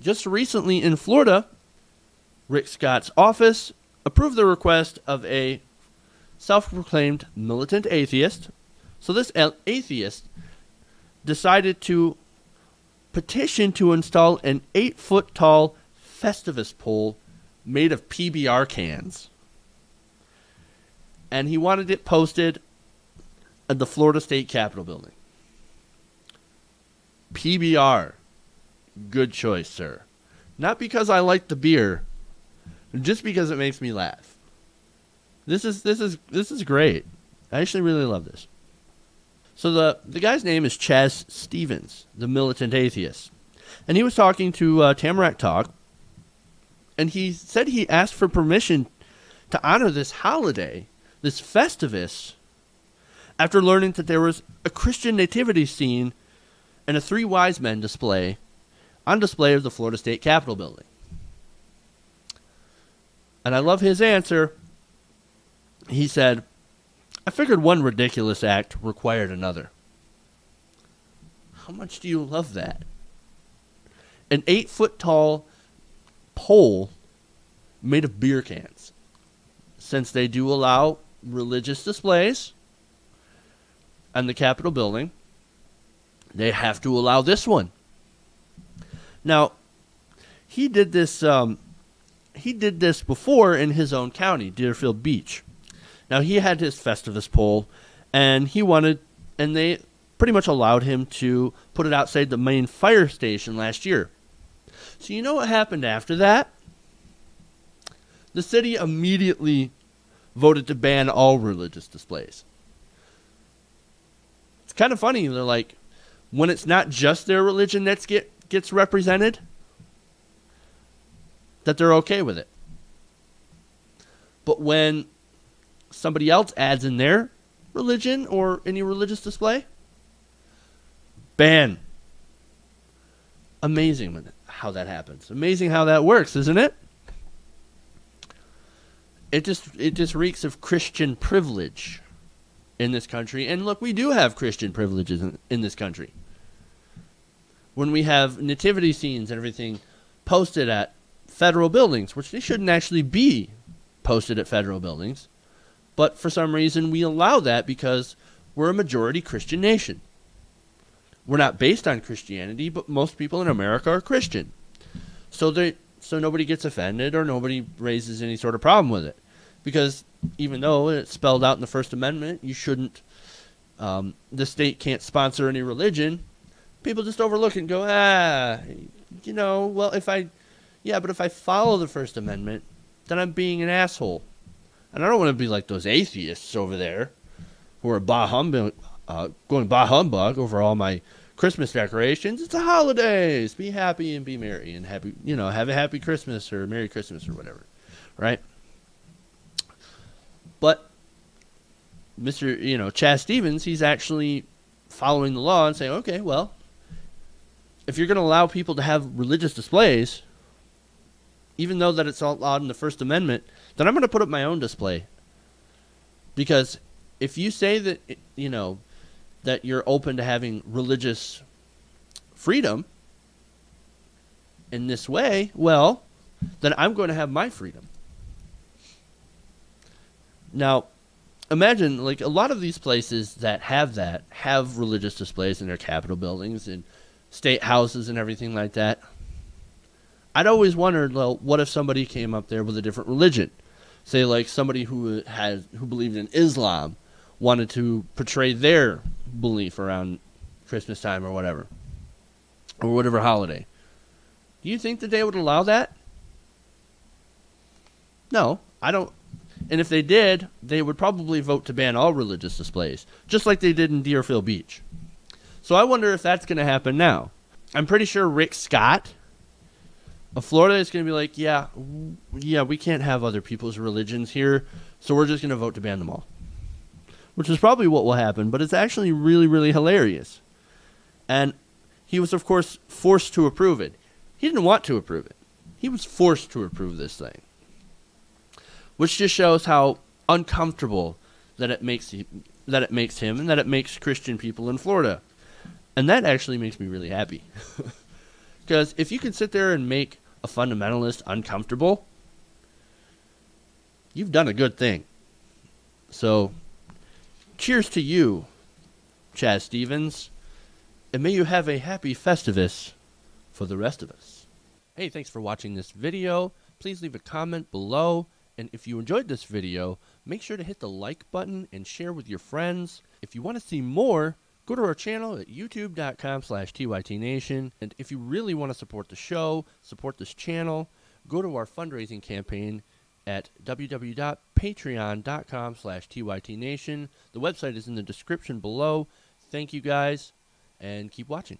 just recently in Florida, Rick Scott's office approved the request of a self-proclaimed militant atheist. So this atheist decided to petition to install an 8-foot-tall Festivus pole made of PBR cans. And he wanted it posted at the Florida State Capitol building. PBR. Good choice, sir. Not because I like the beer, just because it makes me laugh. This is great. I actually really love this. So the guy's name is Chaz Stevens, the militant atheist. And he was talking to Tamarack Talk, and he said he asked for permission to honor this holiday, this Festivus, after learning that there was a Christian nativity scene and a 3 wise men display on display of the Florida State Capitol building. And I love his answer. He said, I figured one ridiculous act required another. How much do you love that? An 8-foot-tall pole made of beer cans. Since they do allow religious displays on the Capitol building, they have to allow this one. Now, he did this before in his own county, Deerfield Beach. Now, he had his Festivus pole, and they pretty much allowed him to put it outside the main fire station last year. So you know what happened after that? The city immediately voted to ban all religious displays. It's kind of funny. They're like, when it's not just their religion that gets represented, that they're okay with it. But when somebody else adds in their religion or any religious display, ban. Amazing how that happens. Amazing how that works, isn't it? It just reeks of Christian privilege in this country. And look, we do have Christian privileges in this country. When we have nativity scenes and everything posted at federal buildings, which they shouldn't actually be posted at federal buildings, but for some reason we allow that because we're a majority Christian nation. We're not based on Christianity, but most people in America are Christian. So nobody gets offended or nobody raises any sort of problem with it. Because even though it's spelled out in the First Amendment, you shouldn't, the state can't sponsor any religion, people just overlook it and go, well, if I follow the First Amendment, then I'm being an asshole. And I don't want to be like those atheists over there who are going bah humbug over all my Christmas decorations. It's the holidays. Be happy and be merry and happy, have a happy Christmas or Merry Christmas or whatever, right? But Mr. Chaz Stevens, he's actually following the law and saying, okay, well, if you're going to allow people to have religious displays, even though that it's outlawed in the First Amendment, then I'm going to put up my own display. Because if you say that, that you're open to having religious freedom in this way, well, then I'm going to have my freedom. Now, imagine, like, a lot of these places that have religious displays in their Capitol buildings and state houses and everything like that. I'd always wondered, well, what if somebody came up there with a different religion? Say, like, somebody who believed in Islam wanted to portray their belief around Christmas time or whatever holiday. Do you think that they would allow that? No, I don't. And if they did, they would probably vote to ban all religious displays, just like they did in Deerfield Beach. So I wonder if that's going to happen now. I'm pretty sure Rick Scott of Florida is going to be like, yeah, we can't have other people's religions here, so we're just going to vote to ban them all. Which is probably what will happen, but it's actually really, really hilarious. And he was, of course, forced to approve it. He didn't want to approve it. He was forced to approve this thing. Which just shows how uncomfortable that it makes him and that it makes Christian people in Florida. And that actually makes me really happy. Because if you can sit there and make a fundamentalist uncomfortable, you've done a good thing. So, cheers to you, Chaz Stevens, and may you have a happy Festivus for the rest of us. Hey, thanks for watching this video. Please leave a comment below, and if you enjoyed this video, make sure to hit the like button and share with your friends. If you want to see more, go to our channel at youtube.com/TYTNation, and if you really want to support the show, support this channel, go to our fundraising campaign at www.patreon.com/TYTNation. The website is in the description below. Thank you guys, and keep watching.